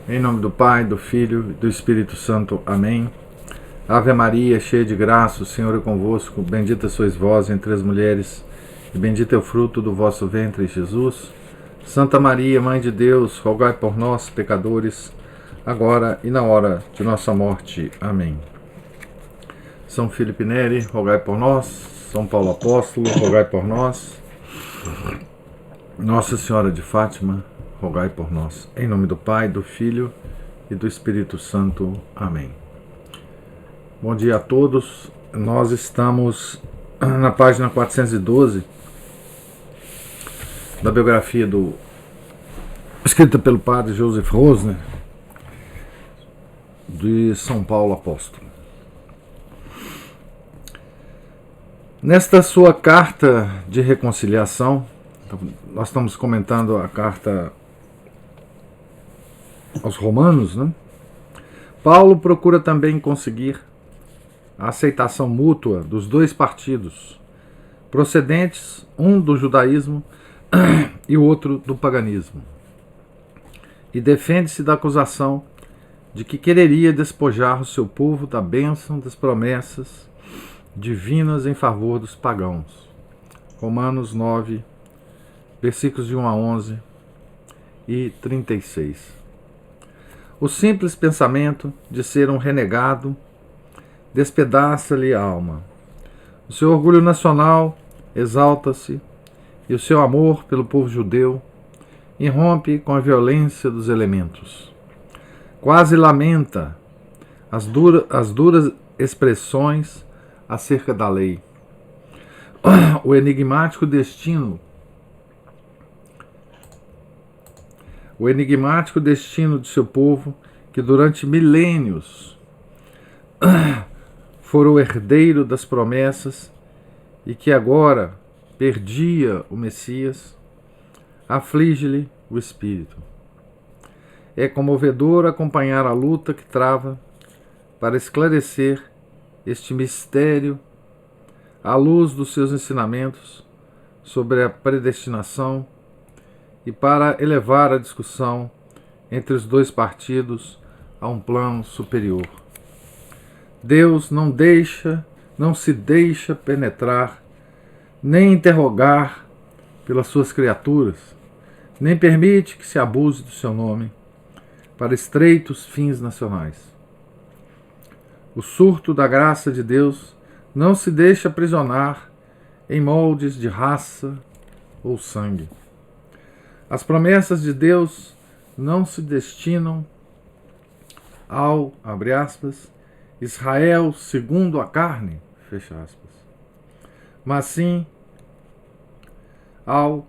Em nome do Pai, do Filho e do Espírito Santo. Amém. Ave Maria, cheia de graça, o Senhor é convosco. Bendita sois vós entre as mulheres, e bendito é o fruto do vosso ventre, Jesus. Santa Maria, Mãe de Deus, rogai por nós, pecadores, agora e na hora de nossa morte. Amém. São Filipe Neri, rogai por nós. São Paulo Apóstolo, rogai por nós. Nossa Senhora de Fátima, rogai por nós. Em nome do Pai, do Filho e do Espírito Santo. Amém. Bom dia a todos. Nós estamos na página 412 da biografia escrita pelo padre Joseph Rosner, de São Paulo Apóstolo. Nesta sua carta de reconciliação, nós estamos comentando a carta aos Romanos, né? Paulo procura também conseguir a aceitação mútua dos dois partidos, procedentes, um do judaísmo e o outro do paganismo, e defende-se da acusação de que quereria despojar o seu povo da bênção das promessas divinas em favor dos pagãos. Romanos 9, versículos de 1 a 11 e 36. O simples pensamento de ser um renegado despedaça-lhe a alma. O seu orgulho nacional exalta-se e o seu amor pelo povo judeu irrompe com a violência dos elementos. Quase lamenta as duras expressões acerca da lei. O enigmático destino de seu povo, que durante milênios fora o herdeiro das promessas e que agora perdia o Messias, aflige-lhe o espírito. É comovedor acompanhar a luta que trava para esclarecer este mistério à luz dos seus ensinamentos sobre a predestinação e para elevar a discussão entre os dois partidos a um plano superior. Deus não se deixa penetrar, nem interrogar pelas suas criaturas, nem permite que se abuse do seu nome para estreitos fins nacionais. O surto da graça de Deus não se deixa aprisionar em moldes de raça ou sangue. As promessas de Deus não se destinam ao, abre aspas, Israel segundo a carne, fecha aspas, mas sim ao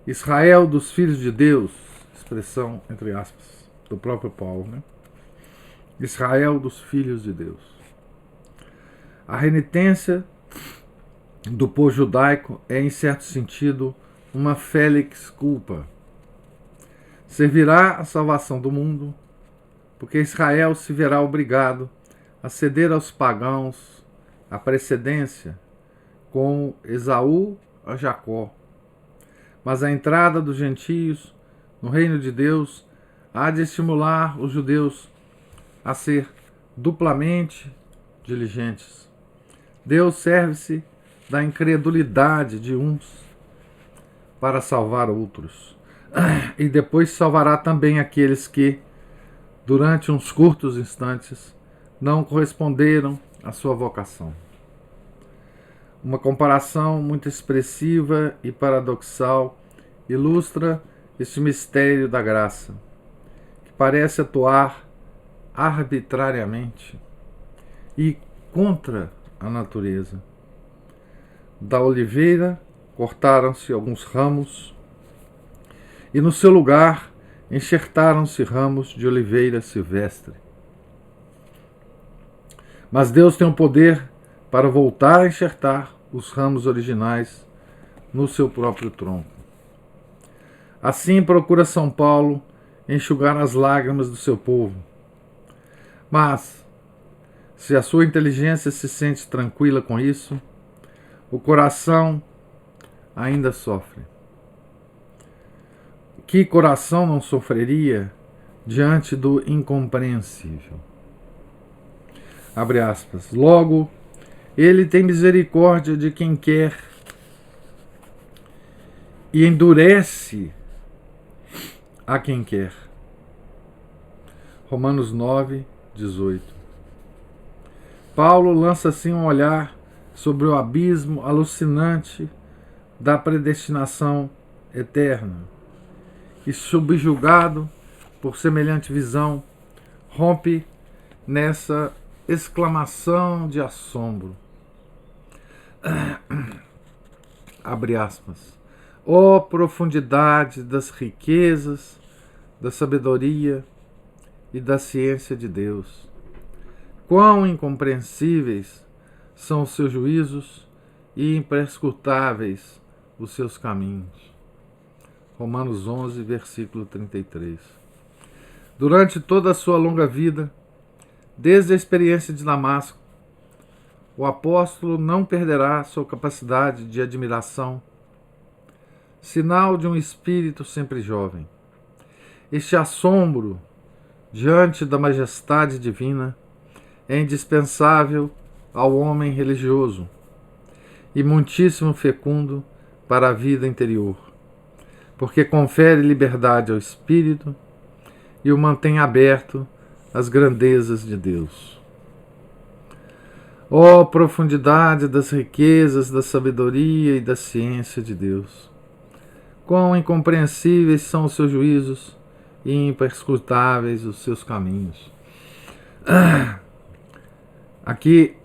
Israel dos filhos de Deus, expressão entre aspas, do próprio Paulo, né? Israel dos filhos de Deus. A renitência do povo judaico é, em certo sentido, uma felix culpa. Servirá à salvação do mundo, porque Israel se verá obrigado a ceder aos pagãos a precedência, com Esaú a Jacó. Mas a entrada dos gentios no reino de Deus há de estimular os judeus a ser duplamente diligentes. Deus serve-se da incredulidade de uns para salvar outros. E depois salvará também aqueles que, durante uns curtos instantes, não corresponderam à sua vocação. Uma comparação muito expressiva e paradoxal ilustra este mistério da graça, que parece atuar arbitrariamente e contra a natureza. Da oliveira cortaram-se alguns ramos e no seu lugar enxertaram-se ramos de oliveira silvestre. Mas Deus tem o poder para voltar a enxertar os ramos originais no seu próprio tronco. Assim procura São Paulo enxugar as lágrimas do seu povo. Mas, se a sua inteligência se sente tranquila com isso, o coração ainda sofre. Que coração não sofreria diante do incompreensível. Abre aspas. Logo, ele tem misericórdia de quem quer e endurece a quem quer. Romanos 9, 18. Paulo lança assim um olhar sobre o abismo alucinante da predestinação eterna e, subjugado por semelhante visão, rompe nessa exclamação de assombro. Abre aspas. Ó profundidade das riquezas, da sabedoria e da ciência de Deus! Quão incompreensíveis são os seus juízos e imprescrutáveis os seus caminhos. Romanos 11, versículo 33. Durante toda a sua longa vida, desde a experiência de Damasco, o apóstolo não perderá sua capacidade de admiração, sinal de um espírito sempre jovem. Este assombro diante da majestade divina é indispensável ao homem religioso e muitíssimo fecundo para a vida interior, porque confere liberdade ao espírito e o mantém aberto às grandezas de Deus. Ó profundidade das riquezas, da sabedoria e da ciência de Deus! Quão incompreensíveis são os seus juízos e imperscrutáveis os seus caminhos. Aqui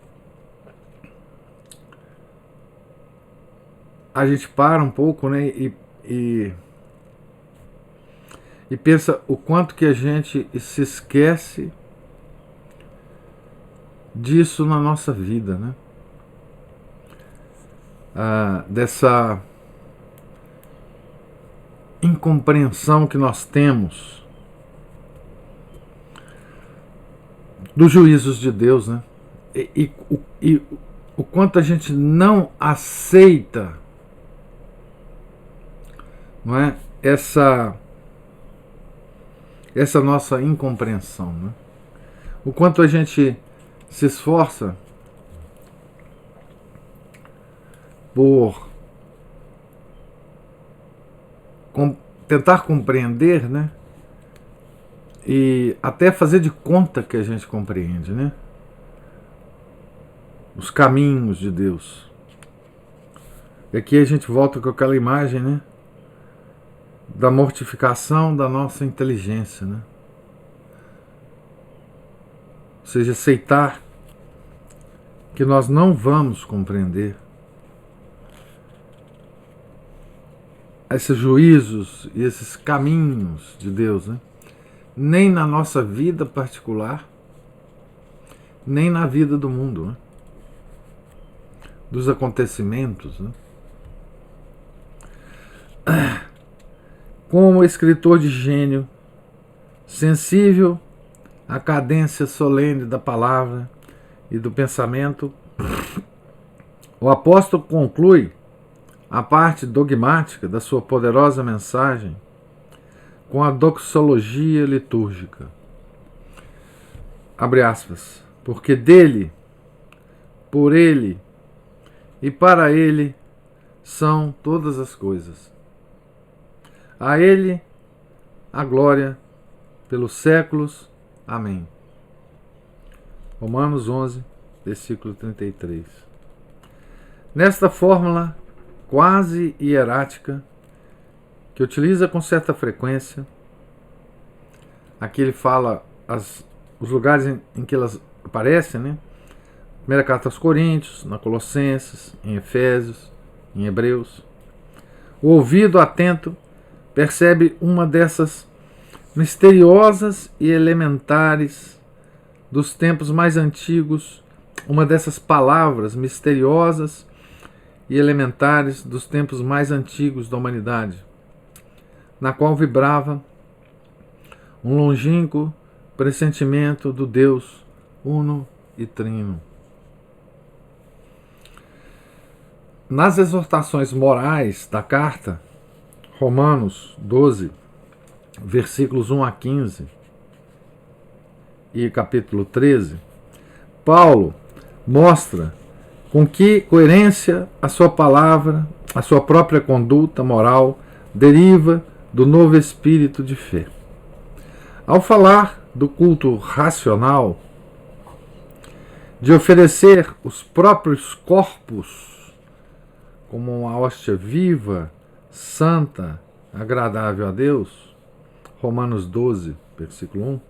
a gente para um pouco, né, e pensa o quanto que a gente se esquece disso na nossa vida, né? Dessa incompreensão que nós temos dos juízos de Deus, né? E o quanto a gente não aceita, não é? Essa nossa incompreensão, né? O quanto a gente se esforça por tentar compreender, né? E até fazer de conta que a gente compreende, né? Os caminhos de Deus. E aqui a gente volta com aquela imagem, né? Da mortificação da nossa inteligência, né? Ou seja, aceitar que nós não vamos compreender esses juízos e esses caminhos de Deus, né? Nem na nossa vida particular, nem na vida do mundo, né? Dos acontecimentos, né? Como escritor de gênio, sensível à cadência solene da palavra e do pensamento, o apóstolo conclui a parte dogmática da sua poderosa mensagem com a doxologia litúrgica. Abre aspas. Porque dele, por ele e para ele são todas as coisas. A ele a glória pelos séculos. Amém. Romanos 11, versículo 33. Nesta fórmula quase hierática, que utiliza com certa frequência, aqui ele fala os lugares em que elas aparecem, né? Primeira carta aos Coríntios, na Colossenses, em Efésios, em Hebreus. O ouvido atento percebe uma dessas misteriosas e elementares dos tempos mais antigos, uma dessas palavras misteriosas e elementares dos tempos mais antigos da humanidade, na qual vibrava um longínquo pressentimento do Deus uno e trino. Nas exortações morais da carta, Romanos 12, versículos 1 a 15, e capítulo 13, Paulo mostra com que coerência a sua palavra, a sua própria conduta moral deriva do novo espírito de fé. Ao falar do culto racional, de oferecer os próprios corpos como uma hóstia viva, santa, agradável a Deus, Romanos 12, versículo 1,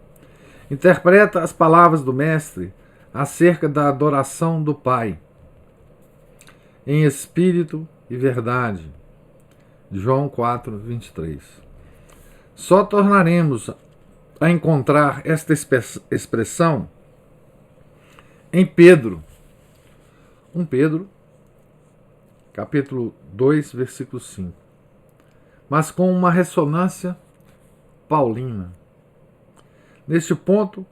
interpreta as palavras do Mestre acerca da adoração do Pai, em espírito e verdade, João 4, 23. Só tornaremos a encontrar esta expressão em Pedro, 1 Pedro, capítulo 2, versículo 5, mas com uma ressonância paulina. Neste ponto,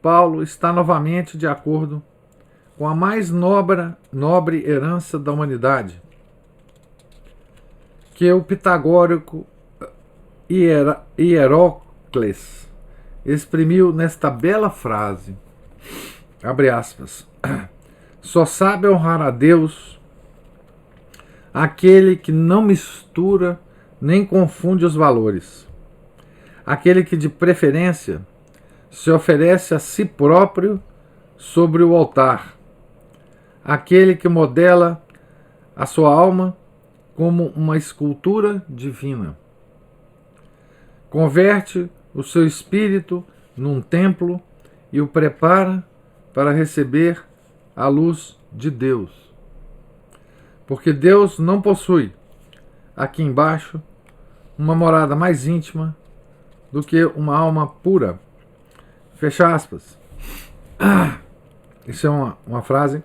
Paulo está novamente de acordo com a mais nobre herança da humanidade, que o pitagórico Hierocles exprimiu nesta bela frase, abre aspas, só sabe honrar a Deus aquele que não mistura nem confunde os valores, aquele que de preferência se oferece a si próprio sobre o altar, aquele que modela a sua alma como uma escultura divina, converte o seu espírito num templo e o prepara para receber a luz de Deus. Porque Deus não possui aqui embaixo uma morada mais íntima do que uma alma pura. Fecha aspas. Isso é uma frase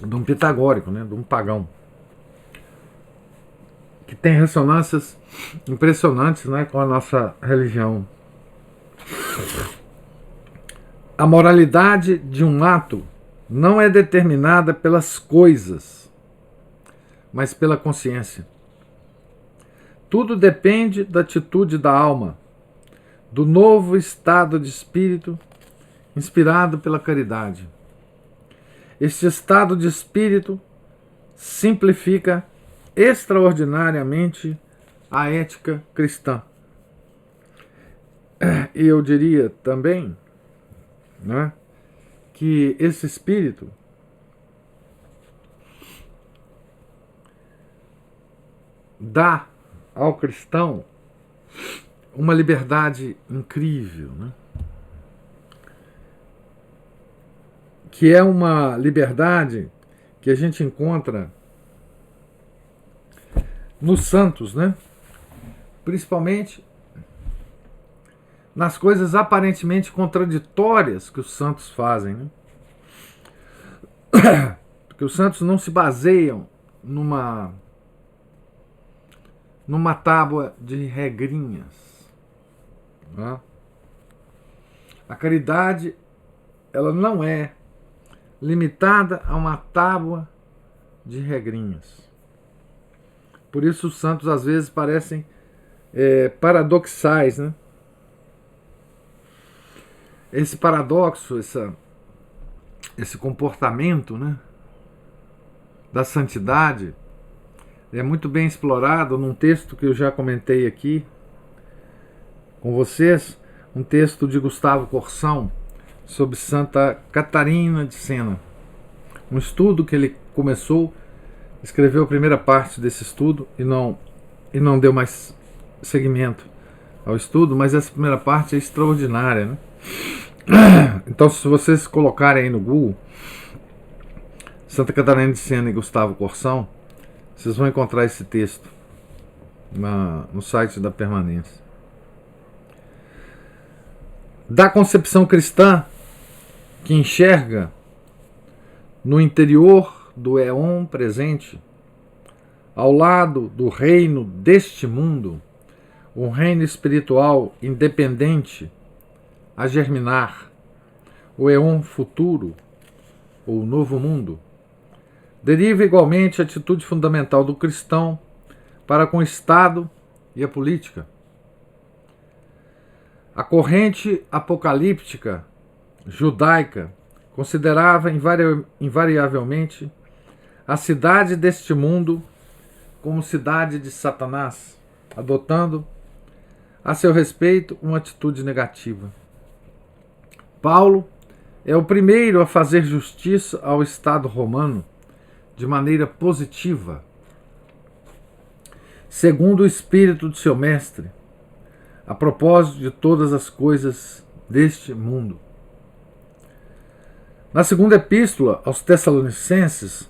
de um pitagórico, né, de um pagão, que tem ressonâncias impressionantes, né, com a nossa religião. A moralidade de um ato não é determinada pelas coisas, mas pela consciência. Tudo depende da atitude da alma, do novo estado de espírito inspirado pela caridade. Este estado de espírito simplifica extraordinariamente a ética cristã. E eu diria também, né, que esse espírito dá ao cristão uma liberdade incrível, né? Que é uma liberdade que a gente encontra nos santos, né? Principalmente nas coisas aparentemente contraditórias que os santos fazem, né? Porque os santos não se baseiam numa tábua de regrinhas, né? A caridade, ela não é limitada a uma tábua de regrinhas. Por isso os santos às vezes parecem paradoxais, né? Esse paradoxo, esse comportamento, né, da santidade é muito bem explorado num texto que eu já comentei aqui com vocês, um texto de Gustavo Corsão sobre Santa Catarina de Sena. Um estudo que ele começou, escreveu a primeira parte desse estudo e não deu mais seguimento ao estudo, mas essa primeira parte é extraordinária, né? Então, se vocês colocarem aí no Google Santa Catarina de Sena e Gustavo Corsão, vocês vão encontrar esse texto no site da Permanência. Da concepção cristã, que enxerga no interior do éon presente, ao lado do reino deste mundo, um reino espiritual independente a germinar, o éon futuro, ou novo mundo, deriva igualmente a atitude fundamental do cristão para com o Estado e a política. A corrente apocalíptica judaica considerava invariavelmente a cidade deste mundo como cidade de Satanás, adotando a seu respeito uma atitude negativa. Paulo é o primeiro a fazer justiça ao Estado romano de maneira positiva, segundo o espírito de seu mestre, a propósito de todas as coisas deste mundo. Na segunda epístola aos Tessalonicenses,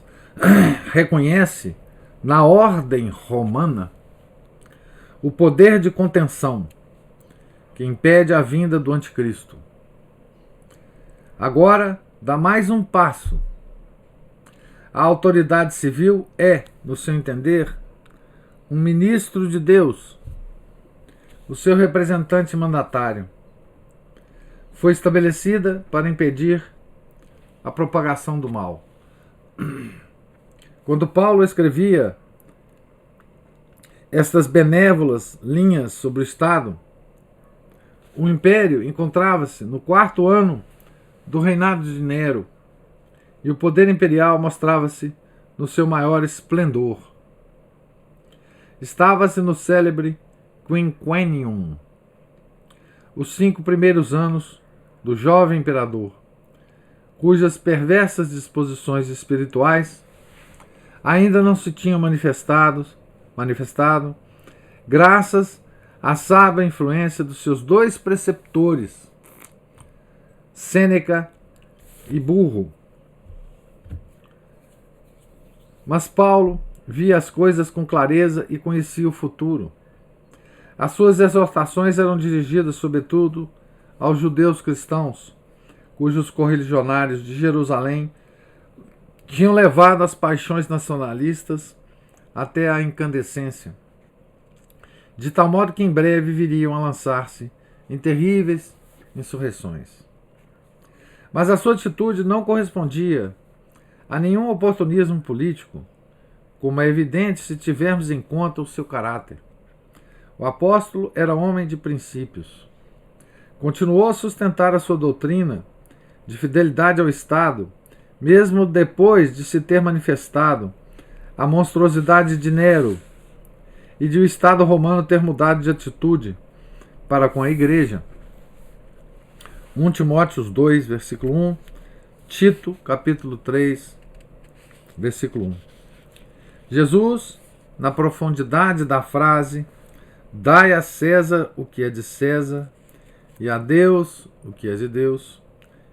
reconhece na ordem romana o poder de contenção que impede a vinda do anticristo. Agora dá mais um passo. A autoridade civil é, no seu entender, um ministro de Deus, o seu representante mandatário. Foi estabelecida para impedir a propagação do mal. Quando Paulo escrevia estas benévolas linhas sobre o Estado, o império encontrava-se no 4º ano do reinado de Nero, e o poder imperial mostrava-se no seu maior esplendor. Estava-se no célebre quinquennium, os 5 primeiros anos do jovem imperador, cujas perversas disposições espirituais ainda não se tinham manifestado, graças à sábia influência dos seus 2 preceptores, Sêneca e Burro. Mas Paulo via as coisas com clareza e conhecia o futuro. As suas exortações eram dirigidas, sobretudo, aos judeus cristãos, cujos correligionários de Jerusalém tinham levado as paixões nacionalistas até a incandescência, de tal modo que em breve viriam a lançar-se em terríveis insurreições. Mas a sua atitude não correspondia a nenhum oportunismo político, como é evidente se tivermos em conta o seu caráter. O apóstolo era homem de princípios. Continuou a sustentar a sua doutrina de fidelidade ao Estado, mesmo depois de se ter manifestado a monstruosidade de Nero e de o Estado romano ter mudado de atitude para com a Igreja. 1 Timóteo 2, versículo 1, Tito, capítulo 3, versículo 1. Jesus, na profundidade da frase, dai a César o que é de César e a Deus o que é de Deus,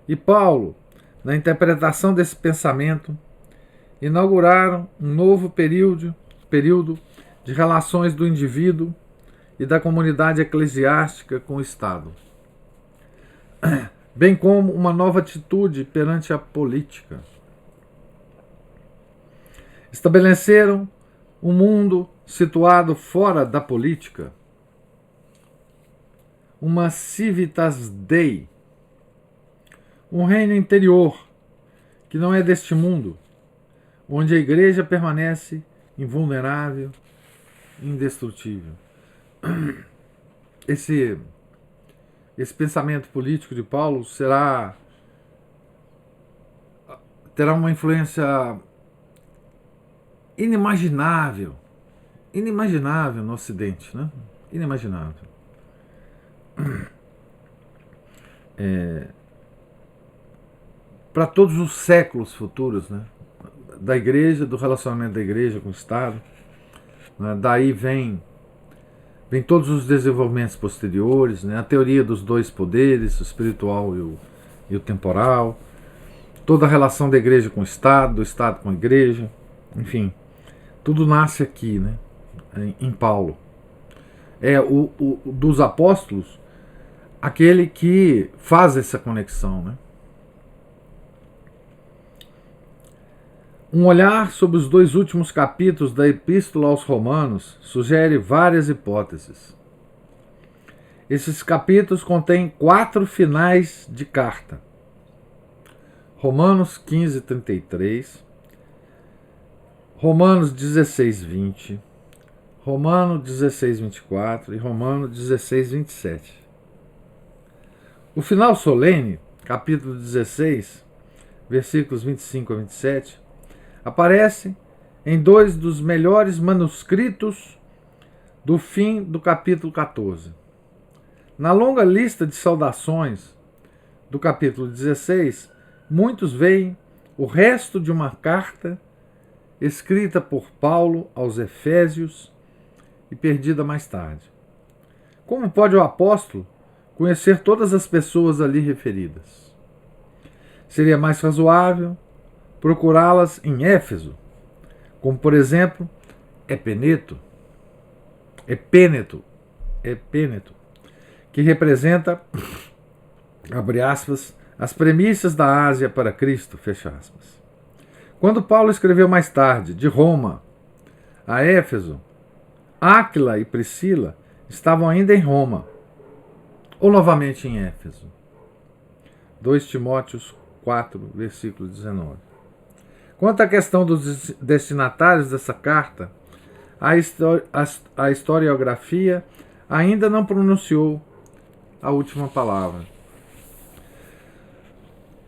e Paulo, na interpretação desse pensamento, inauguraram um novo período de relações do indivíduo e da comunidade eclesiástica com o Estado, bem como uma nova atitude perante a política. Estabeleceram um mundo situado fora da política, uma civitas Dei, um reino interior que não é deste mundo, onde a Igreja permanece invulnerável, indestrutível. Esse pensamento político de Paulo terá uma influência inimaginável no Ocidente, né? Inimaginável. Para todos os séculos futuros, né? Da Igreja, do relacionamento da Igreja com o Estado, né? Daí vem todos os desenvolvimentos posteriores, né? A teoria dos 2 poderes, o espiritual e o temporal, toda a relação da Igreja com o Estado, do Estado com a Igreja, enfim, tudo nasce aqui, né? Em Paulo. É o dos apóstolos aquele que faz essa conexão, né? Um olhar sobre os 2 últimos capítulos da Epístola aos Romanos sugere várias hipóteses. Esses capítulos contêm 4 finais de carta. Romanos 15, 33, Romanos 16, 20, Romanos 16, 24 e Romanos 16, 27. O final solene capítulo 16, versículos 25 a 27, aparece em dois dos melhores manuscritos do fim do capítulo 14. Na longa lista de saudações do capítulo 16, muitos veem o resto de uma carta escrita por Paulo aos Efésios e perdida mais tarde. Como pode o apóstolo conhecer todas as pessoas ali referidas? Seria mais razoável procurá-las em Éfeso, como por exemplo Epêneto, que representa, abre aspas, as premissas da Ásia para Cristo, fecha aspas. Quando Paulo escreveu mais tarde, de Roma a Éfeso, Áquila e Priscila estavam ainda em Roma, ou novamente em Éfeso. 2 Timóteos 4, versículo 19. Quanto à questão dos destinatários dessa carta, a historiografia ainda não pronunciou a última palavra.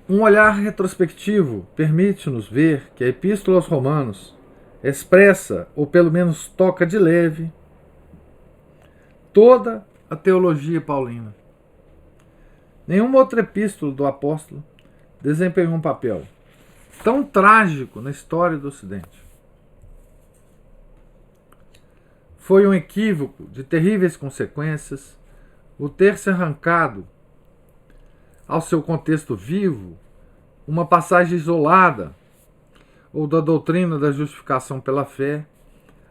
Um olhar retrospectivo permite-nos ver que a Epístola aos Romanos expressa, ou pelo menos toca de leve, toda a teologia paulina. Nenhuma outra epístola do apóstolo desempenhou um papel tão trágico na história do Ocidente. Foi um equívoco de terríveis consequências o ter se arrancado ao seu contexto vivo uma passagem isolada ou da doutrina da justificação pela fé,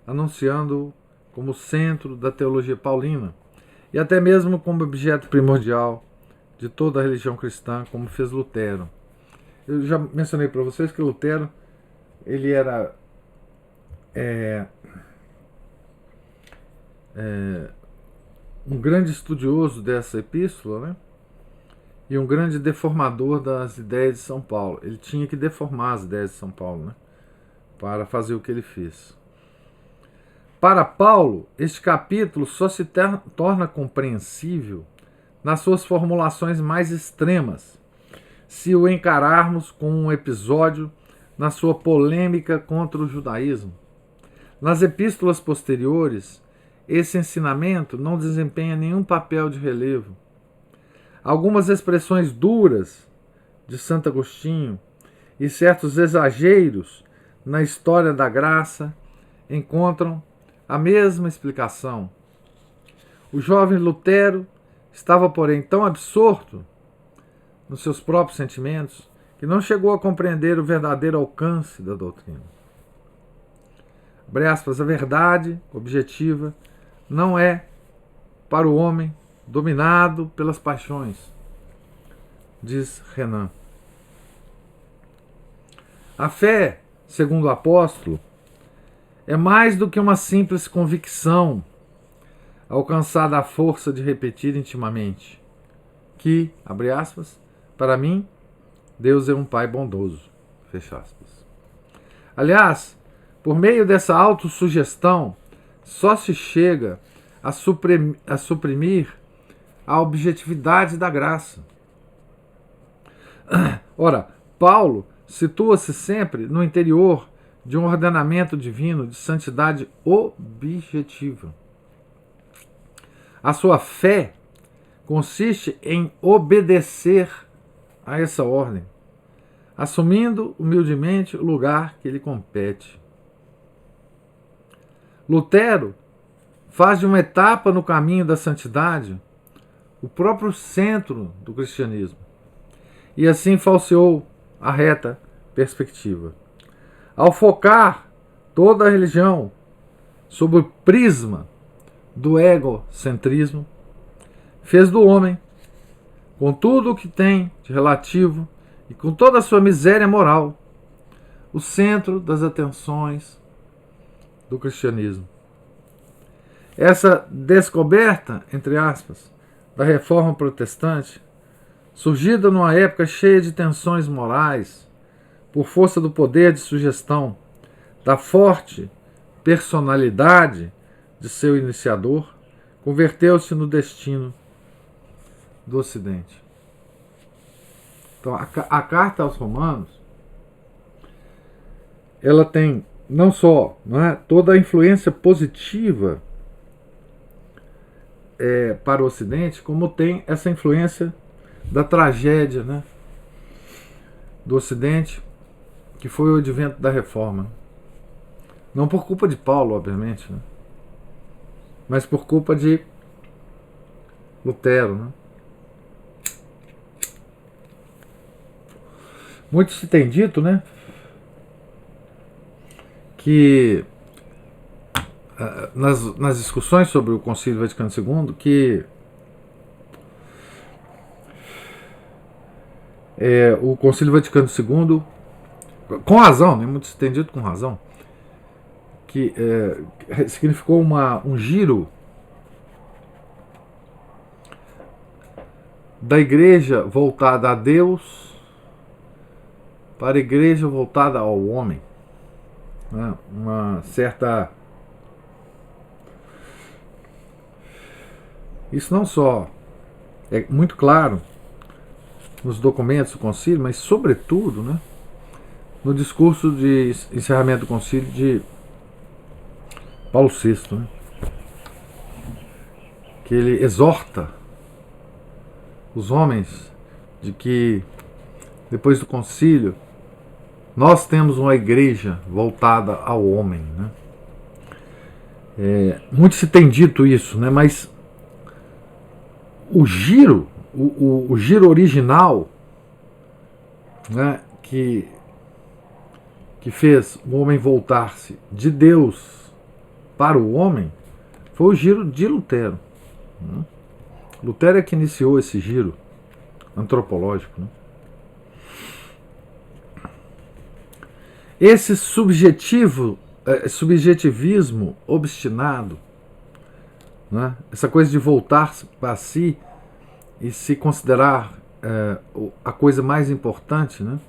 anunciando-o como centro da teologia paulina e até mesmo como objeto primordial de toda a religião cristã, como fez Lutero. Eu já mencionei para vocês que Lutero ele era um grande estudioso dessa epístola, né? E um grande deformador das ideias de São Paulo. Ele tinha que deformar as ideias de São Paulo, né? Para fazer o que ele fez. Para Paulo, este capítulo só se torna compreensível nas suas formulações mais extremas, se o encararmos como um episódio na sua polêmica contra o judaísmo. Nas epístolas posteriores, esse ensinamento não desempenha nenhum papel de relevo. Algumas expressões duras de Santo Agostinho e certos exageros na história da graça encontram a mesma explicação. O jovem Lutero estava, porém, tão absorto nos seus próprios sentimentos que não chegou a compreender o verdadeiro alcance da doutrina. Abre aspas, a verdade objetiva não é para o homem dominado pelas paixões, diz Renan. A fé, segundo o apóstolo, é mais do que uma simples convicção alcançada à força de repetir intimamente que, abre aspas, para mim, Deus é um Pai bondoso, fecha aspas. Aliás, por meio dessa autossugestão, só se chega a suprimir a objetividade da graça. Ora, Paulo situa-se sempre no interior de um ordenamento divino de santidade objetiva. A sua fé consiste em obedecer a essa ordem, assumindo humildemente o lugar que lhe compete. Lutero faz de uma etapa no caminho da santidade o próprio centro do cristianismo, e assim falseou a reta perspectiva. Ao focar toda a religião sob o prisma do egocentrismo, fez do homem, com tudo o que tem de relativo e com toda a sua miséria moral, o centro das atenções do cristianismo. Essa descoberta, entre aspas, da reforma protestante, surgida numa época cheia de tensões morais, por força do poder de sugestão, da forte personalidade de seu iniciador, converteu-se no destino do Ocidente. Então, a carta aos Romanos, ela tem não só, não é, toda a influência positiva para o Ocidente, como tem essa influência da tragédia, né, do Ocidente, que foi o advento da Reforma. Não por culpa de Paulo, obviamente, né, mas por culpa de Lutero. Né. Muito se tem dito, né, que nas discussões sobre o Concílio Vaticano II, que o Concílio Vaticano II, com razão, né, muito se tem dito com razão, que significou um giro da igreja voltada a Deus para a igreja voltada ao homem, né? Uma certa... Isso não só é muito claro nos documentos do concílio, mas sobretudo, né, no discurso de encerramento do concílio de Paulo VI, né, que ele exorta os homens de que depois do concílio nós temos uma igreja voltada ao homem, né. Muito se tem dito isso, né, mas o giro, o giro original, né, que fez o homem voltar-se de Deus para o homem, foi o giro de Lutero. Né. Lutero é que iniciou esse giro antropológico. Né. Esse subjetivismo obstinado, né, essa coisa de voltar para si e se considerar a coisa mais importante, né,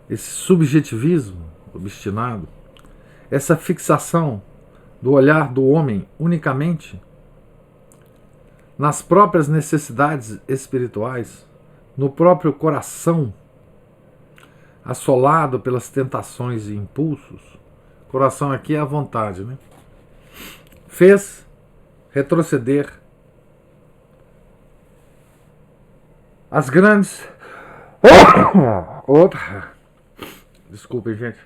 esse subjetivismo obstinado, essa fixação do olhar do homem unicamente nas próprias necessidades espirituais, no próprio coração, assolado pelas tentações e impulsos. Coração aqui é a vontade, né? Fez retroceder as grandes... Desculpem, gente.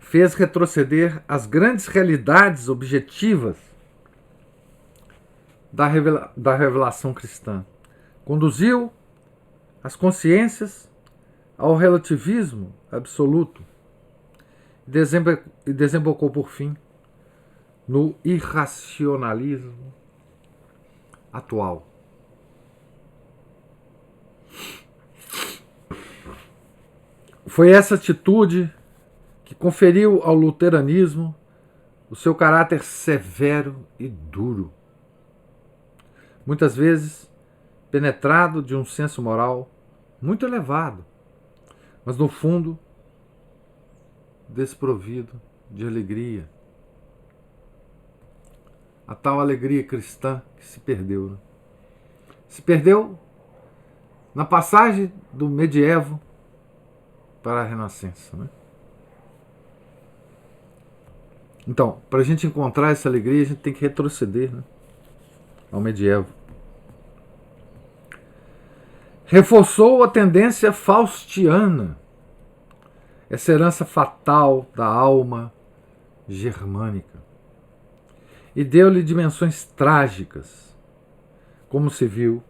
Fez retroceder as grandes realidades objetivas da revelação cristã. Conduziu as consciências ao relativismo absoluto e desembocou, por fim, no irracionalismo atual. Foi essa atitude que conferiu ao luteranismo o seu caráter severo e duro, muitas vezes penetrado de um senso moral muito elevado, mas no fundo desprovido de alegria. A tal alegria cristã que se perdeu. Né? Se perdeu na passagem do medievo para a renascença. Né? Então, para a gente encontrar essa alegria, a gente tem que retroceder, né, ao medievo. Reforçou a tendência faustiana, essa herança fatal da alma germânica, e deu-lhe dimensões trágicas, como se viu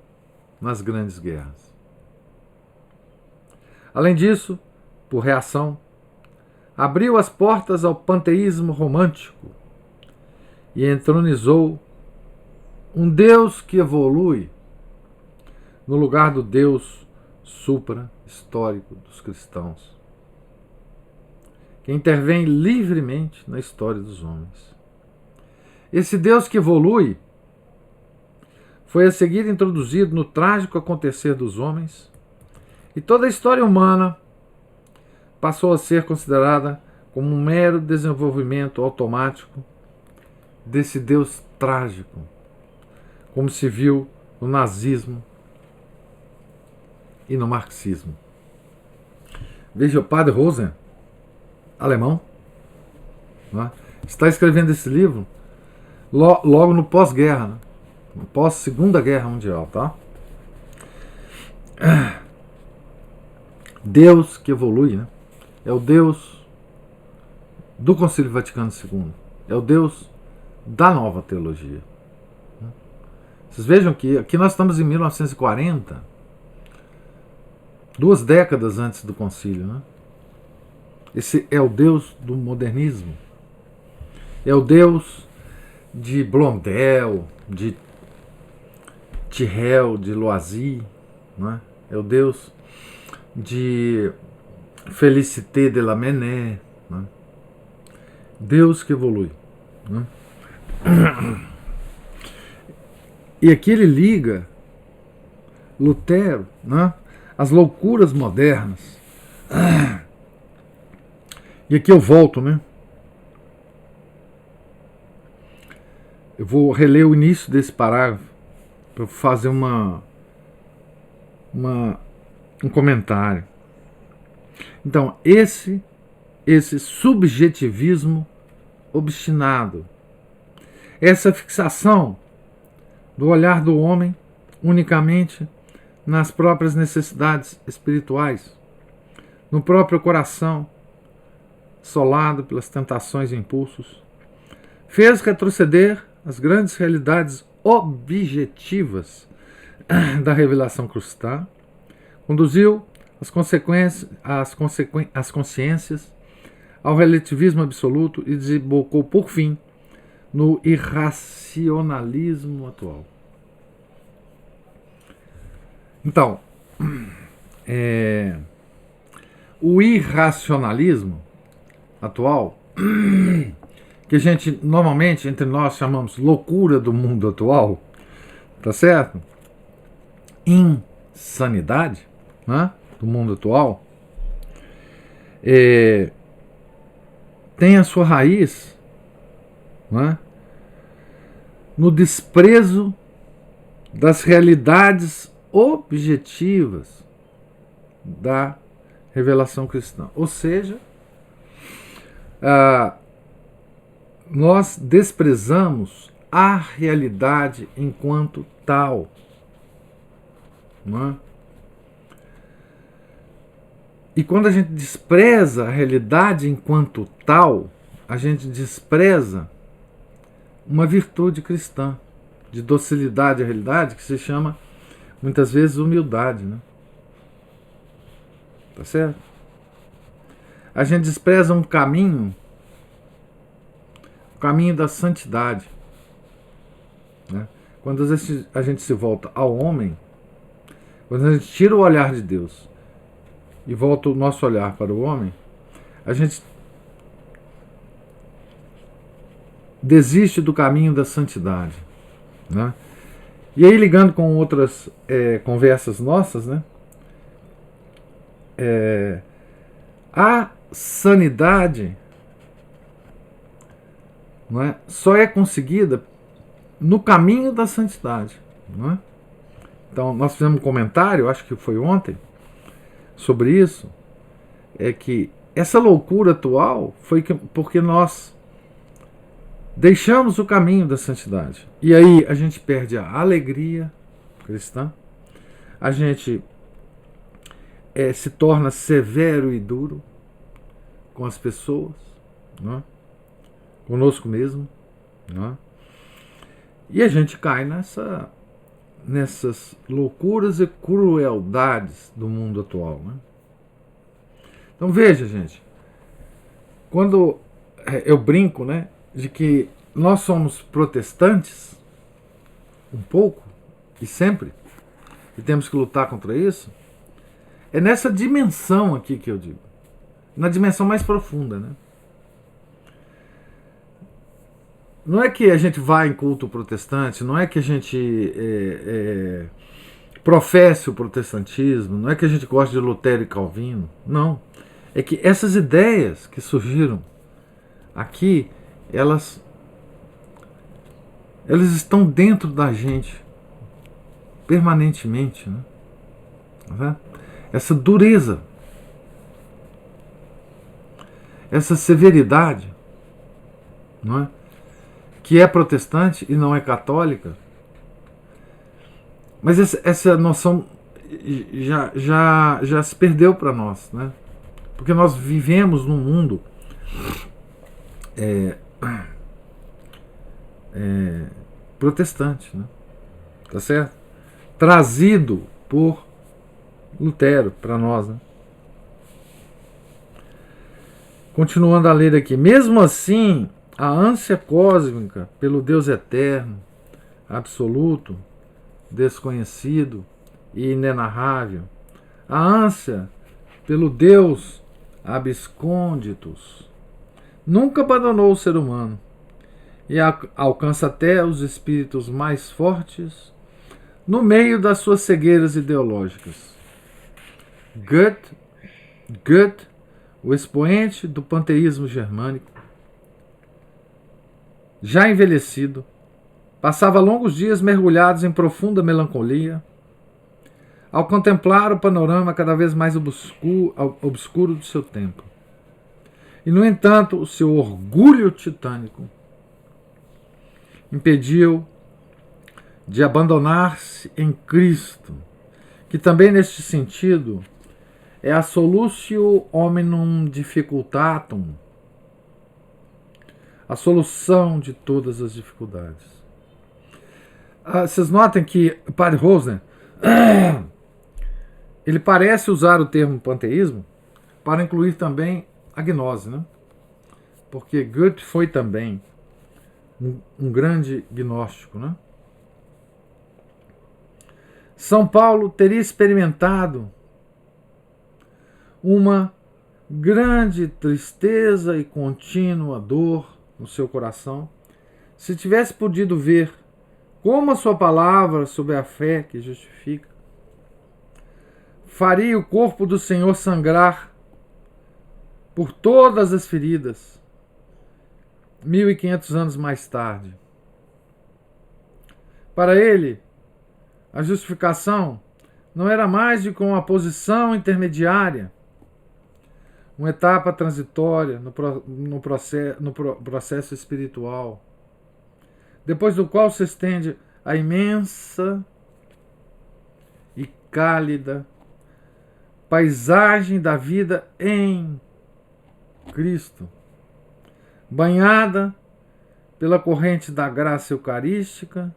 nas grandes guerras. Além disso, por reação, abriu as portas ao panteísmo romântico e entronizou um Deus que evolui no lugar do Deus supra-histórico dos cristãos, que intervém livremente na história dos homens. Esse Deus que evolui foi a seguir introduzido no trágico acontecer dos homens, e toda a história humana passou a ser considerada como um mero desenvolvimento automático desse Deus trágico, como se viu no nazismo e no marxismo. Veja, o padre Rosen, alemão, né, está escrevendo esse livro logo no pós-guerra, né, no pós-Segunda Guerra Mundial, tá? Deus que evolui, né? É o Deus do Concílio Vaticano II. É o Deus da nova teologia. Vocês vejam que aqui nós estamos em 1940, 2 décadas antes do concílio, né? Esse é o Deus do modernismo. É o Deus de Blondel, de Tirel, de Loisy, né? É o Deus de Félicité de Lamennais, né? Deus que evolui, né? E aqui ele liga Lutero, né, às loucuras modernas. E aqui eu volto, né? Eu vou reler o início desse parágrafo para fazer um comentário. Então, esse subjetivismo obstinado, essa fixação do olhar do homem unicamente nas próprias necessidades espirituais, no próprio coração, assolado pelas tentações e impulsos, fez retroceder as grandes realidades objetivas da revelação cristã, conduziu as consciências ao relativismo absoluto e desembocou, por fim, no irracionalismo atual. Então, o irracionalismo atual, que a gente normalmente entre nós chamamos loucura do mundo atual, tá certo? Insanidade, né, do mundo atual, tem a sua raiz, né, no desprezo das realidades objetivas da revelação cristã. Ou seja, nós desprezamos a realidade enquanto tal, não é? E quando a gente despreza a realidade enquanto tal, a gente despreza uma virtude cristã de docilidade à realidade, que se chama muitas vezes humildade, né? Tá certo? A gente despreza um caminho, o caminho da santidade, né? Quando a gente se volta ao homem, quando a gente tira o olhar de Deus e volta o nosso olhar para o homem, a gente desiste do caminho da santidade, né? E aí, ligando com outras conversas nossas, né? A sanidade, não é, só é conseguida no caminho da santidade, não é? Então, nós fizemos um comentário, acho que foi ontem, sobre isso, é que essa loucura atual foi porque nós deixamos o caminho da santidade. E aí a gente perde a alegria cristã, a gente se torna severo e duro com as pessoas, não é? Conosco mesmo, não é? E a gente cai nessas loucuras e crueldades do mundo atual, né? Então veja, gente, quando eu brinco, né, de que nós somos protestantes, um pouco, e sempre, e temos que lutar contra isso, é nessa dimensão aqui que eu digo, na dimensão mais profunda, né? Não é que a gente vá em culto protestante, não é que a gente professe o protestantismo, não é que a gente goste de Lutero e Calvino, não. É que essas ideias que surgiram aqui, elas estão dentro da gente permanentemente, né? né? Essa dureza, essa severidade, não é? Que é protestante e não é católica, mas essa noção já se perdeu para nós, né? Porque nós vivemos num mundo protestante, né? Tá certo? Trazido por Lutero para nós, né? Continuando a ler aqui. Mesmo assim, a ânsia cósmica pelo Deus eterno, absoluto, desconhecido e inenarrável, a ânsia pelo Deus abscônditos, nunca abandonou o ser humano e alcança até os espíritos mais fortes no meio das suas cegueiras ideológicas. Goethe, o expoente do panteísmo germânico, já envelhecido, passava longos dias mergulhados em profunda melancolia, ao contemplar o panorama cada vez mais obscuro do seu tempo. E, no entanto, o seu orgulho titânico impediu de abandonar-se em Cristo, que também neste sentido é a solutio hominum difficultatum, a solução de todas as dificuldades. Vocês notem que o padre Rosner ele parece usar o termo panteísmo para incluir também a gnose, né? Porque Goethe foi também um grande gnóstico, né? São Paulo teria experimentado uma grande tristeza e contínua dor no seu coração se tivesse podido ver como a sua palavra sobre a fé que justifica faria o corpo do Senhor sangrar por todas as feridas 1500 anos mais tarde. Para ele, a justificação não era mais do que uma posição intermediária, uma etapa transitória no processo espiritual, depois do qual se estende a imensa e cálida paisagem da vida em Cristo, banhada pela corrente da graça eucarística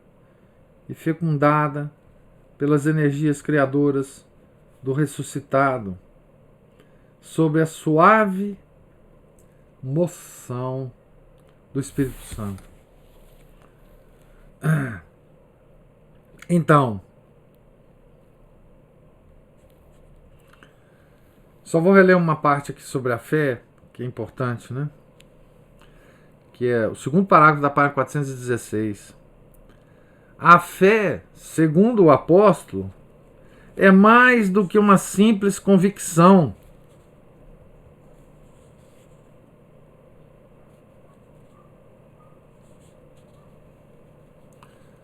e fecundada pelas energias criadoras do ressuscitado, sob a suave moção do Espírito Santo. Então, só vou reler uma parte aqui sobre a fé, que é importante, né? Que é o segundo parágrafo da página 416. A fé, segundo o apóstolo, é mais do que uma simples convicção.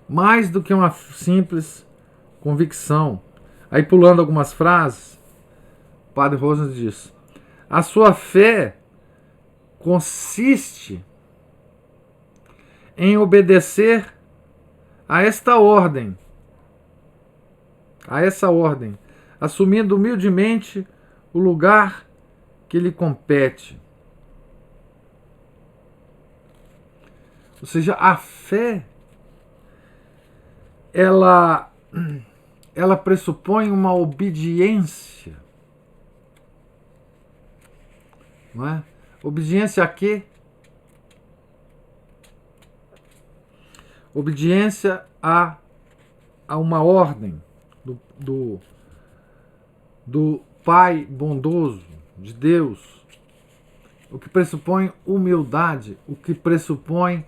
Mais do que uma simples convicção. Aí, pulando algumas frases, o padre Rosa diz: a sua fé consiste em obedecer a essa ordem, assumindo humildemente o lugar que lhe compete. Ou seja, a fé ela pressupõe uma obediência, não é? Obediência a quê? Obediência a uma ordem do Pai bondoso, de Deus, o que pressupõe humildade, o que pressupõe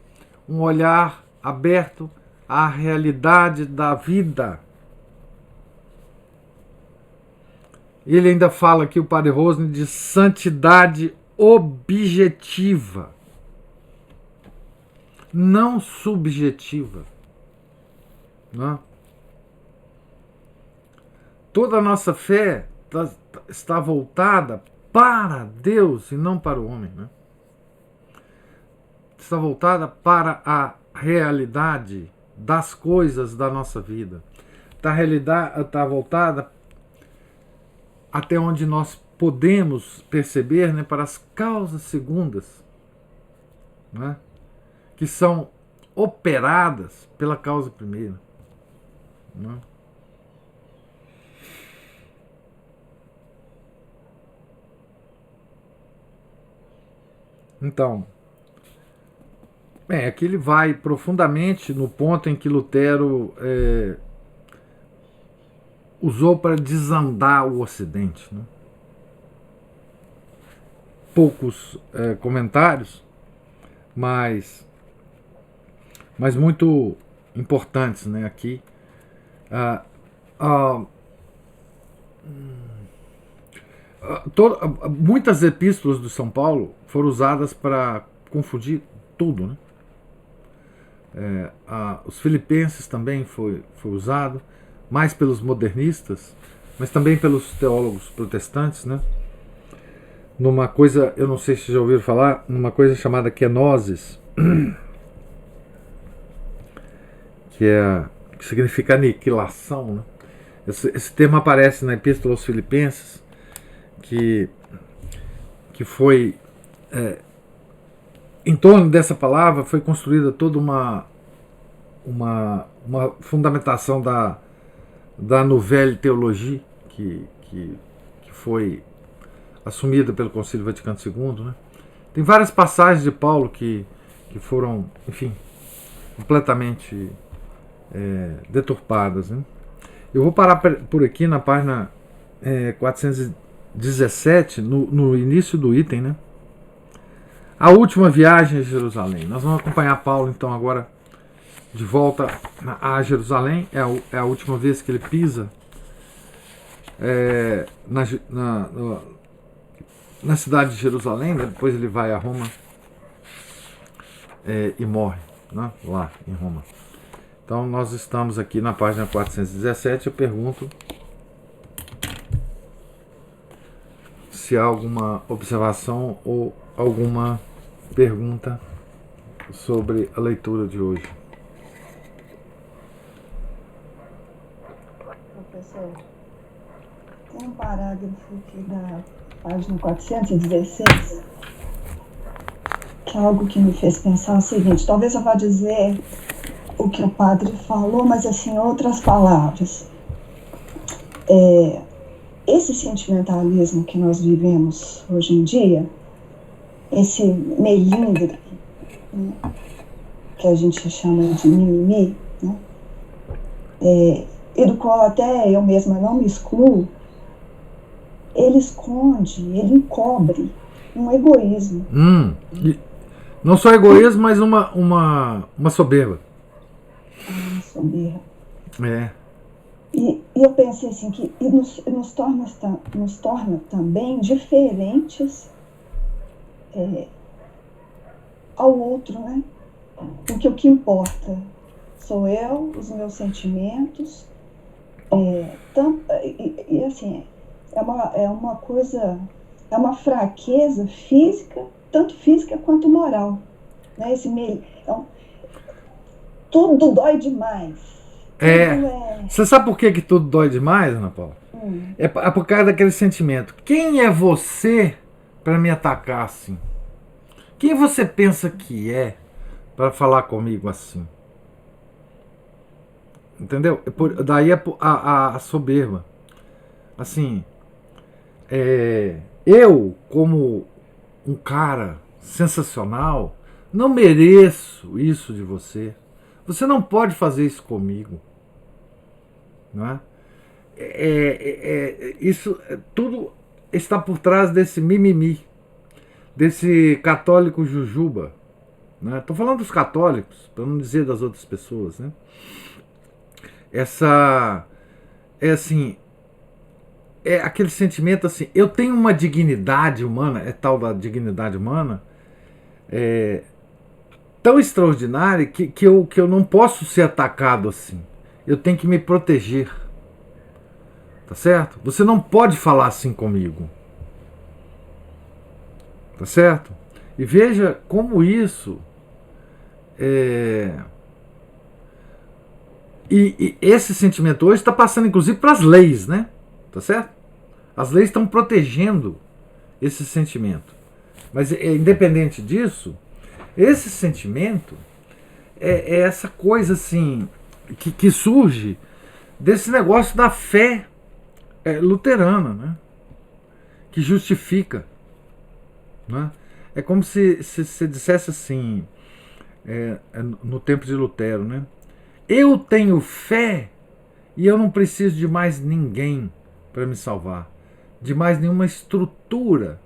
um olhar aberto à realidade da vida. Ele ainda fala aqui, o padre Rosner, de santidade objetiva, não subjetiva. Não? toda a nossa fé está voltada para Deus e não para o homem, né? Está voltada para a realidade das coisas da nossa vida. Está voltada até onde nós podemos perceber, né, para as causas segundas, né, que são operadas pela causa primeira, né? Então, aqui ele vai profundamente no ponto em que Lutero usou para desandar o Ocidente, né? Poucos comentários, mas muito importantes, né, aqui. Muitas epístolas do São Paulo foram usadas para confundir tudo, né? Os Filipenses também foi usado, mais pelos modernistas, mas também pelos teólogos protestantes, né? Numa coisa, eu não sei se já ouviram falar, numa coisa chamada kenosis, que significa aniquilação, né? Esse termo aparece na Epístola aos Filipenses, que foi em torno dessa palavra foi construída toda uma fundamentação da Nouvelle Théologie, que foi assumida pelo Concílio Vaticano II, né? Tem várias passagens de Paulo que foram, enfim, completamente deturpadas, né? Eu vou parar por aqui na página 417, no início do item, né? A última viagem a Jerusalém. Nós vamos acompanhar Paulo, então, agora de volta a Jerusalém. É a última vez que ele pisa na cidade de Jerusalém, né? Depois ele vai a Roma e morre, né? Lá em Roma. Então nós estamos aqui na página 417. Eu pergunto se há alguma observação ou alguma pergunta sobre a leitura de hoje. Professor, tem um parágrafo aqui da página 416 que é algo que me fez pensar o seguinte: talvez eu vá dizer o que o padre falou, mas assim, em outras palavras. Esse sentimentalismo que nós vivemos hoje em dia, esse melindre, né, que a gente chama de mimimi, né, e do qual até eu mesma não me excluo, ele esconde, ele encobre um egoísmo. Não só egoísmo, mas uma soberba. Uma soberba. É. E eu pensei assim, que nos torna também diferentes ao outro, né? Porque o que importa sou eu, os meus sentimentos, e assim, é uma coisa, é uma fraqueza física, tanto física quanto moral, né? Tudo dói demais. Você sabe por que tudo dói demais, Ana Paula? É por causa daquele sentimento. Quem é você para me atacar assim? Quem você pensa que é para falar comigo assim? Entendeu? Daí a soberba. Assim, eu, como um cara sensacional, não mereço isso de você. Você não pode fazer isso comigo. Não é? Isso tudo está por trás desse mimimi, desse católico jujuba. Estou falando dos católicos, para não dizer das outras pessoas, né? É aquele sentimento assim, eu tenho uma dignidade humana, tal da dignidade humana, tão extraordinária que eu não posso ser atacado assim. Eu tenho que me proteger. Tá certo? Você não pode falar assim comigo. Tá certo? E veja como isso E esse sentimento hoje está passando inclusive para as leis, né? Tá certo? As leis estão protegendo esse sentimento. Mas independente disso, esse sentimento é essa coisa assim que surge desse negócio da fé luterana, né? Que justifica. Né? É como se você dissesse assim, no tempo de Lutero, né? Eu tenho fé e eu não preciso de mais ninguém para me salvar, de mais nenhuma estrutura,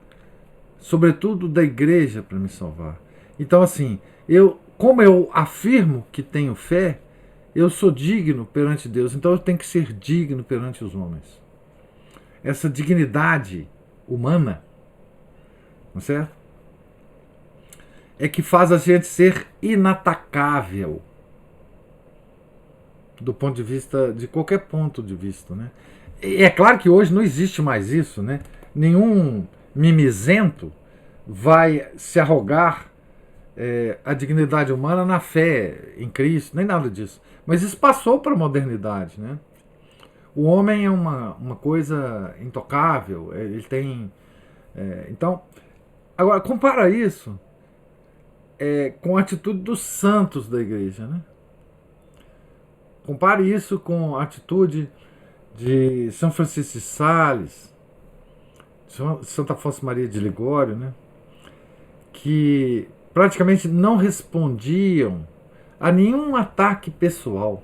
sobretudo da igreja, para me salvar. Então, assim, como eu afirmo que tenho fé, eu sou digno perante Deus, então eu tenho que ser digno perante os homens. Essa dignidade humana, não é certo? É que faz a gente ser inatacável do ponto de vista, de qualquer ponto de vista, né? E é claro que hoje não existe mais isso, né? Nenhum mimizento vai se arrogar a dignidade humana na fé em Cristo, nem nada disso. Mas isso passou para a modernidade, né? O homem é uma coisa intocável, ele tem... então, agora, compara isso com a atitude dos santos da igreja, né? Compare isso com a atitude de São Francisco de Sales, Santa Afonso Maria de Ligório, né? Que praticamente não respondiam a nenhum ataque pessoal,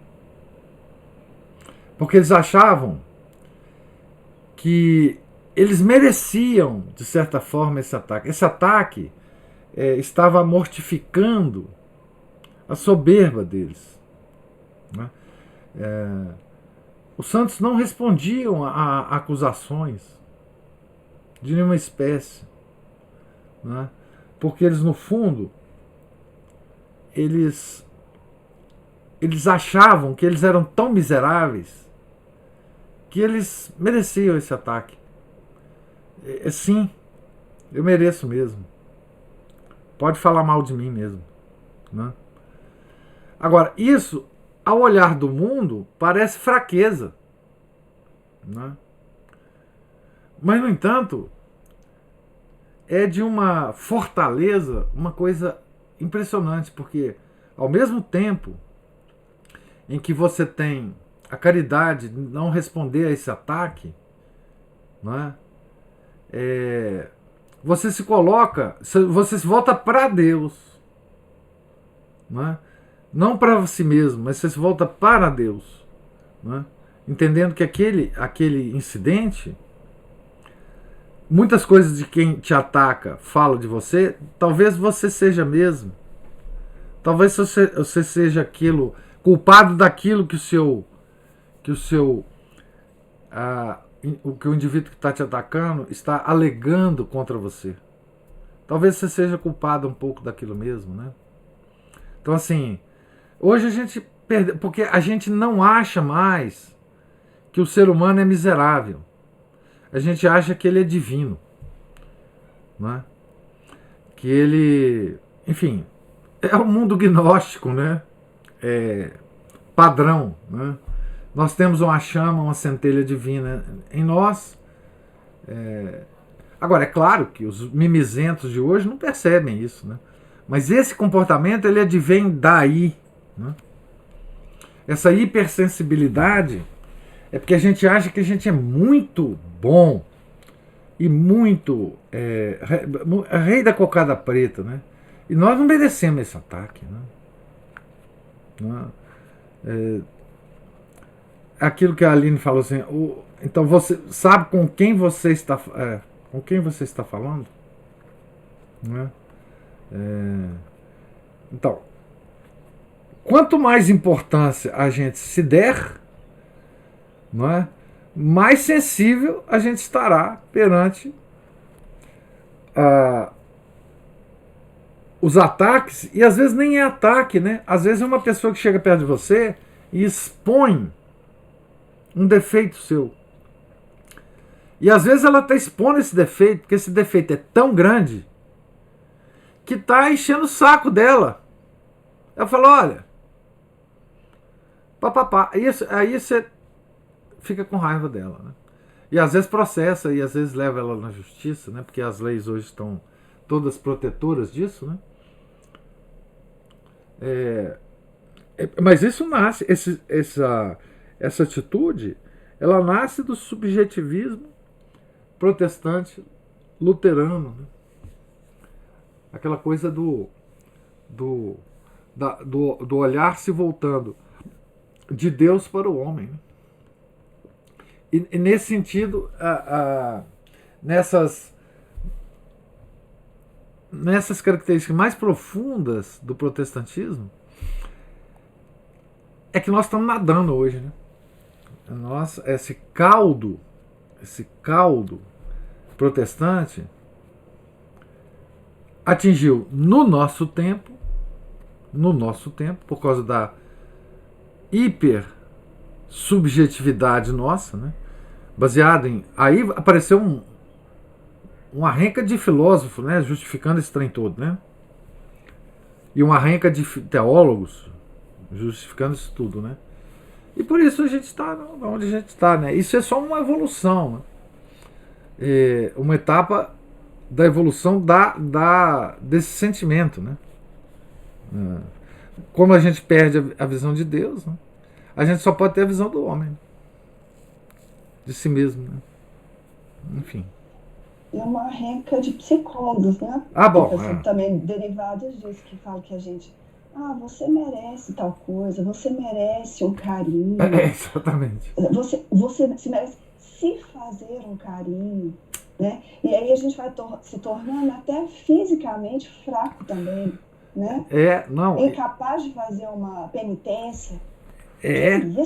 porque eles achavam que eles mereciam, de certa forma, esse ataque. Esse ataque estava mortificando a soberba deles, né? Os santos não respondiam a acusações de nenhuma espécie, né? Porque eles, no fundo, eles achavam que eles eram tão miseráveis que eles mereciam esse ataque. Sim, eu mereço mesmo. Pode falar mal de mim mesmo, né? Agora, isso, ao olhar do mundo, parece fraqueza, né? Mas, no entanto, é de uma fortaleza, uma coisa impressionante, porque ao mesmo tempo em que você tem a caridade de não responder a esse ataque, né, você se coloca, você se volta para Deus, né? Não para si mesmo, mas você se volta para Deus, né? Entendendo que aquele incidente, muitas coisas de quem te ataca fala de você, talvez você seja mesmo, talvez você seja culpado daquilo que o indivíduo que está te atacando está alegando contra você. Talvez você seja culpado um pouco daquilo mesmo, né? Então, assim, hoje a gente perdeu, porque a gente não acha mais que o ser humano é miserável. A gente acha que ele é divino, né? Que ele, enfim, é um mundo gnóstico, né? Padrão, né? Nós temos uma chama, uma centelha divina em nós. Agora, é claro que os mimizentos de hoje não percebem isso, né? Mas esse comportamento, ele advém daí, né? Essa hipersensibilidade é porque a gente acha que a gente é muito bom e muito rei da cocada preta, né? E nós não merecemos esse ataque, né? Aquilo que a Aline falou assim, então você sabe com quem você está falando, né? Então, quanto mais importância a gente se der, não é, mais sensível a gente estará perante os ataques. E às vezes nem é ataque, né? Às vezes é uma pessoa que chega perto de você e expõe um defeito seu, E às vezes ela está expondo esse defeito, porque esse defeito é tão grande que está enchendo o saco dela. Ela fala, olha, papapá. Aí você fica com raiva dela, né? E às vezes processa, e às vezes leva ela na justiça, né? Porque as leis hoje estão todas protetoras disso, né? Mas isso nasce, essa atitude, ela nasce do subjetivismo protestante luterano, né? Aquela coisa do olhar se voltando de Deus para o homem, né? E nesse sentido, nessas características mais profundas do protestantismo, é que nós estamos nadando hoje, né? Esse caldo protestante atingiu no nosso tempo, por causa da hiper subjetividade nossa, né? Baseado em... Aí apareceu uma renca de filósofos, né? Justificando esse trem todo, né? E uma renca de teólogos justificando isso tudo, né? E por isso a gente está onde a gente está, né? Isso é só uma evolução, né? Uma etapa da evolução desse sentimento, né? Como a gente perde a visão de Deus, né? A gente só pode ter a visão do homem, de si mesmo, né? Enfim. E uma renca de psicólogos, né? Bom. Também derivados disso, que falam que a gente... você merece tal coisa, você merece um carinho. Exatamente. Você se merece se fazer um carinho, né? E aí a gente vai se tornando até fisicamente fraco também, né? Incapaz de fazer uma penitência.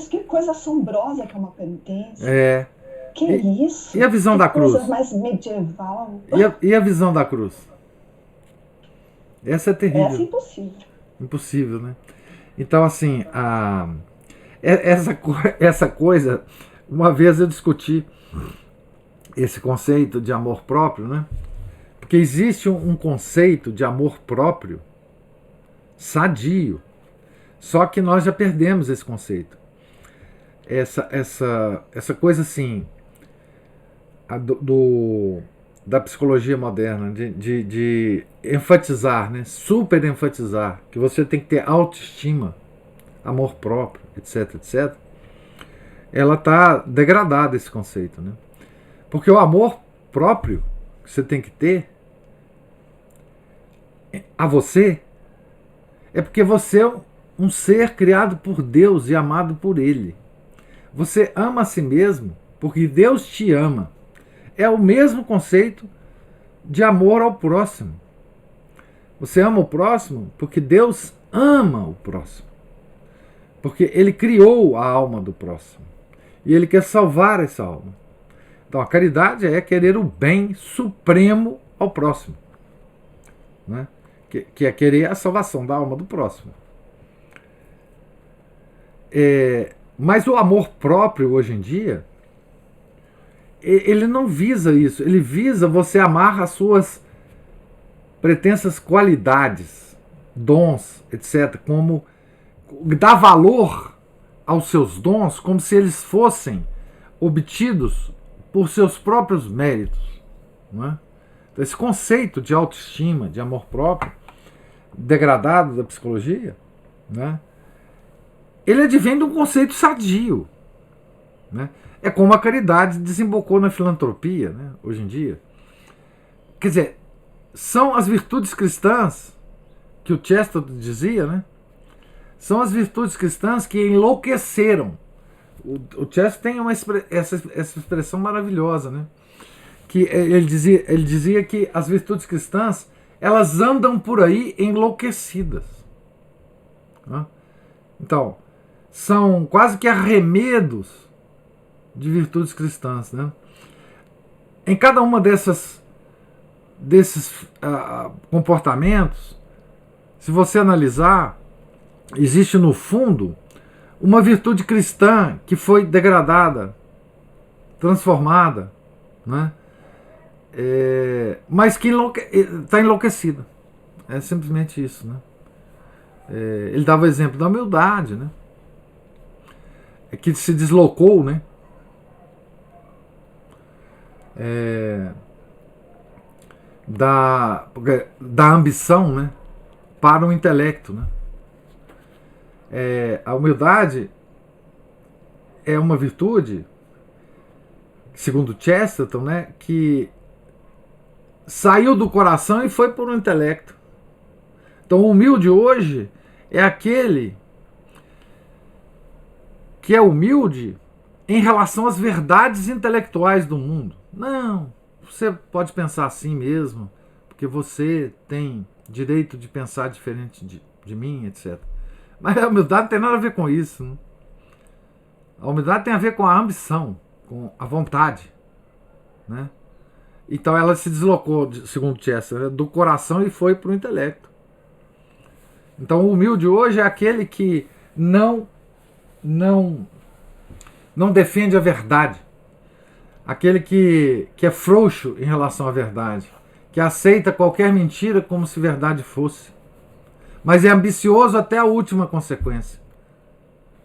Que coisa assombrosa que é uma penitência. Que isso? E a visão da cruz? Coisa mais medieval. E a visão da cruz? Essa é terrível. Essa é impossível. Impossível, né? Então, assim, essa coisa, uma vez eu discuti esse conceito de amor próprio, né? Porque existe um conceito de amor próprio sadio, só que nós já perdemos esse conceito. Essa coisa assim, da psicologia moderna, de enfatizar, né? Super enfatizar, que você tem que ter autoestima, amor próprio, etc, etc. Ela está degradada, esse conceito, né? Porque o amor próprio que você tem que ter a você é porque você é um ser criado por Deus e amado por Ele. Você ama a si mesmo porque Deus te ama. É o mesmo conceito de amor ao próximo. Você ama o próximo porque Deus ama o próximo. Porque Ele criou a alma do próximo. E Ele quer salvar essa alma. Então a caridade é querer o bem supremo ao próximo, né? Que é querer a salvação da alma do próximo. Mas o amor próprio hoje em dia, ele não visa isso. Ele visa você amar as suas pretensas qualidades, dons, etc. Como dar valor aos seus dons como se eles fossem obtidos por seus próprios méritos, não é? Então, esse conceito de autoestima, de amor próprio, degradado da psicologia, né? Ele advém de um conceito sadio, né? É como a caridade desembocou na filantropia, né? Hoje em dia. Quer dizer, são as virtudes cristãs que o Chesterton dizia, né? São as virtudes cristãs que enlouqueceram. O Chesterton tem essa expressão maravilhosa, né? Que ele dizia que as virtudes cristãs, elas andam por aí enlouquecidas, né? Então, são quase que arremedos de virtudes cristãs, né? Em cada uma desses comportamentos, se você analisar, existe no fundo uma virtude cristã que foi degradada, transformada, né? Mas que está enlouquecida. É simplesmente isso, né? Ele dava o exemplo da humildade, né? Que se deslocou, né? Da ambição, né? Para o intelecto, né? A humildade é uma virtude, segundo Chesterton, né? Que saiu do coração e foi para o intelecto. Então, o humilde hoje é aquele que é humilde em relação às verdades intelectuais do mundo. Não, você pode pensar assim mesmo, porque você tem direito de pensar diferente de mim, etc. Mas a humildade não tem nada a ver com isso, né? A humildade tem a ver com a ambição, com a vontade, né? Então ela se deslocou, segundo Chester, do coração e foi para o intelecto. Então o humilde hoje é aquele que não defende a verdade, aquele que é frouxo em relação à verdade, que aceita qualquer mentira como se verdade fosse, mas é ambicioso até a última consequência.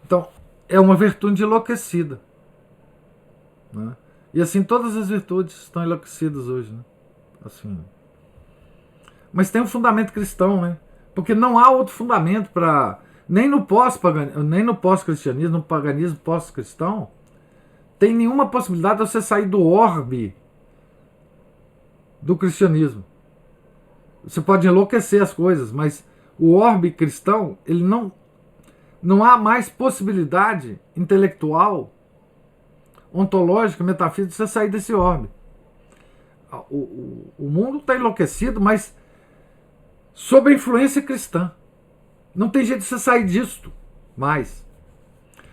Então é uma virtude enlouquecida, né? E assim todas as virtudes estão enlouquecidas hoje, né? Assim. Mas tem um fundamento cristão, né? Porque não há outro fundamento para nem no pós-cristianismo, no paganismo pós-cristão, tem nenhuma possibilidade de você sair do orbe do cristianismo. Você pode enlouquecer as coisas, mas o orbe cristão, ele não há mais possibilidade intelectual, ontológica, metafísica de você sair desse orbe. O mundo está enlouquecido, mas sob a influência cristã. Não tem jeito de você sair disto mais.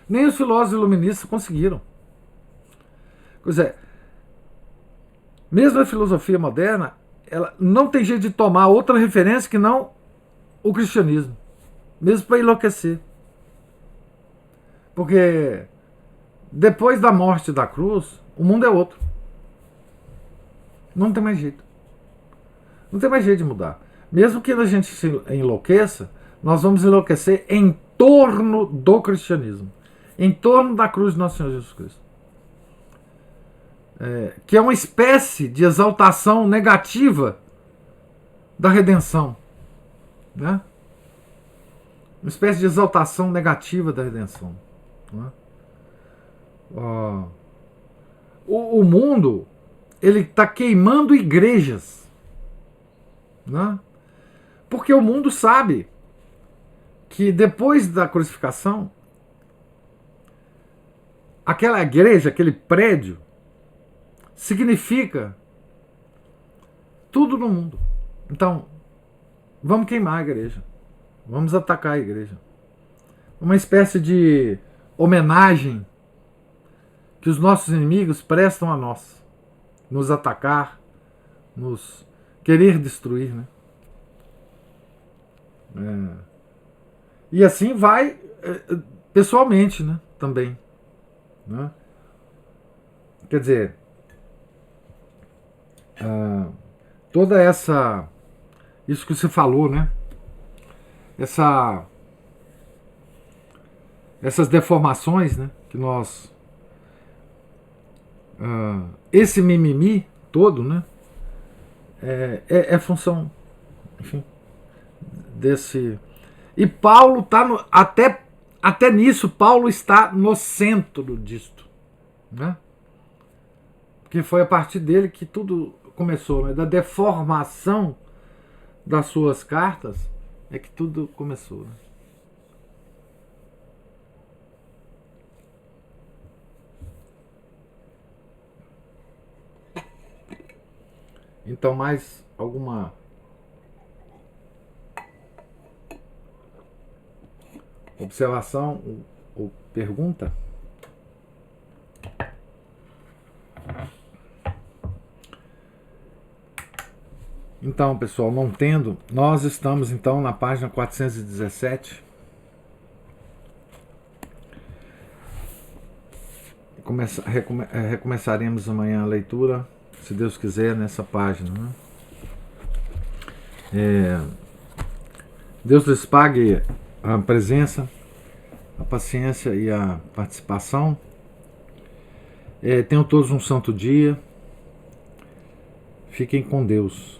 Nem os filósofos iluministas conseguiram. Pois é, mesmo a filosofia moderna, ela não tem jeito de tomar outra referência que não o cristianismo, mesmo para enlouquecer. Porque depois da morte da cruz, o mundo é outro. Não tem mais jeito. Não tem mais jeito de mudar. Mesmo que a gente se enlouqueça, nós vamos enlouquecer em torno do cristianismo, em torno da cruz de Nosso Senhor Jesus Cristo. Que é uma espécie de exaltação negativa da redenção, né? Uma espécie de exaltação negativa da redenção, né? O mundo, ele está queimando igrejas, né? Porque o mundo sabe que depois da crucificação, aquela igreja, aquele prédio, significa tudo no mundo. Então, vamos queimar a igreja. Vamos atacar a igreja. Uma espécie de homenagem que os nossos inimigos prestam a nós. Nos atacar, nos querer destruir, né? E assim vai pessoalmente, né? Também, né? Quer dizer, toda isso que você falou, né? Essas deformações, né? Que nós, esse mimimi todo, né? É função, enfim, desse. E Paulo está até nisso, Paulo está no centro disto, né? Porque foi a partir dele que tudo começou, né? Da deformação das suas cartas é que tudo começou, né? Então, mais alguma observação ou pergunta? Então, pessoal, não tendo, nós estamos então na página 417. Recomeçaremos amanhã a leitura se Deus quiser, nessa página, né? Deus lhes pague a presença, a paciência e a participação. Tenham todos um santo dia. Fiquem com Deus.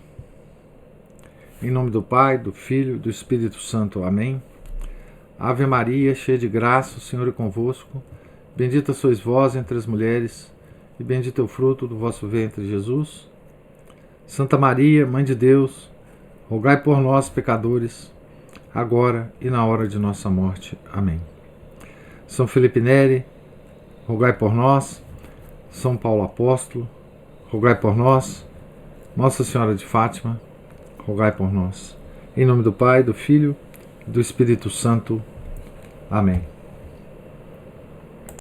Em nome do Pai, do Filho e do Espírito Santo. Amém. Ave Maria, cheia de graça, o Senhor é convosco. Bendita sois vós entre as mulheres, e bendito é o fruto do vosso ventre, Jesus. Santa Maria, Mãe de Deus, rogai por nós, pecadores, agora e na hora de nossa morte. Amém. São Felipe Neri, rogai por nós. São Paulo Apóstolo, rogai por nós. Nossa Senhora de Fátima, rogai por nós. Em nome do Pai, do Filho e do Espírito Santo. Amém.